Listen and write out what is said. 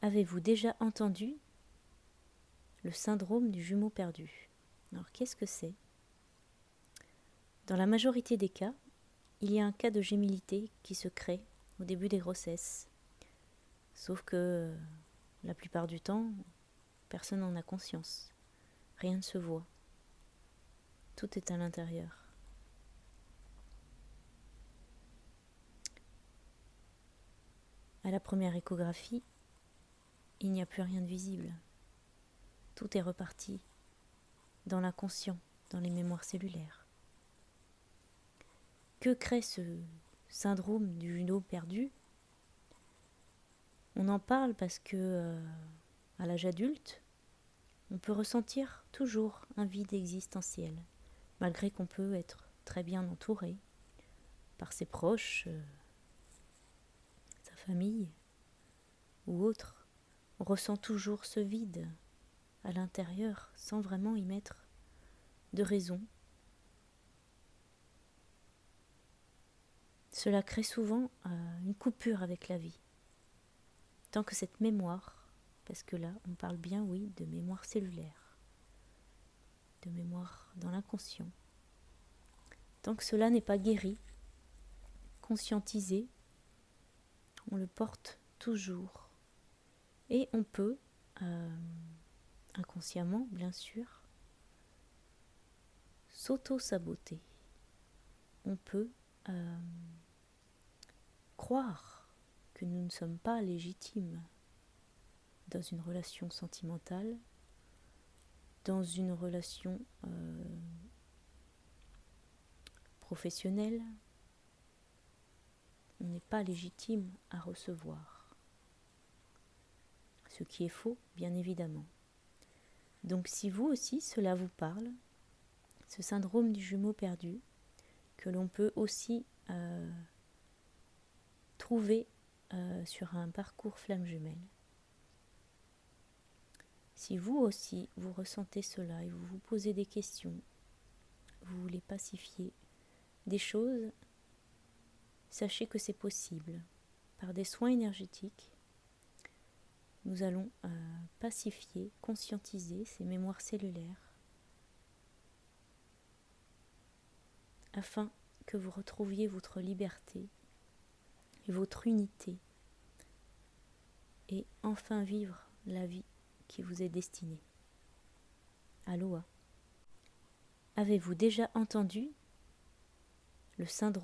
Avez-vous déjà entendu le syndrome du jumeau perdu? Alors, qu'est-ce que c'est? Dans la majorité des cas, il y a un cas de gémilité qui se crée au début des grossesses. Sauf que la plupart du temps, personne n'en a conscience. Rien ne se voit. Tout est à l'intérieur. À la première échographie, il n'y a plus rien de visible. Tout est reparti dans l'inconscient, dans les mémoires cellulaires. Que crée ce syndrome du jumeau perdu? On en parle parce que, à l'âge adulte, on peut ressentir toujours un vide existentiel, malgré qu'on peut être très bien entouré par ses proches, sa famille ou autres. On ressent toujours ce vide à l'intérieur sans vraiment y mettre de raison. Cela crée souvent une coupure avec la vie. Tant que cette mémoire, parce que là on parle bien, oui, de mémoire cellulaire, de mémoire dans l'inconscient, tant que cela n'est pas guéri, conscientisé, on le porte toujours. Et on peut, inconsciemment bien sûr, s'auto-saboter. On peut croire que nous ne sommes pas légitimes dans une relation sentimentale, dans une relation professionnelle. On n'est pas légitime à recevoir. Ce qui est faux, bien évidemment. Donc si vous aussi cela vous parle, ce syndrome du jumeau perdu, que l'on peut aussi trouver sur un parcours flamme jumelle. Si vous aussi vous ressentez cela et vous vous posez des questions, vous voulez pacifier des choses, sachez que c'est possible. Par des soins énergétiques, nous allons pacifier, conscientiser ces mémoires cellulaires afin que vous retrouviez votre liberté et votre unité et enfin vivre la vie qui vous est destinée. Aloha. Avez-vous déjà entendu le syndrome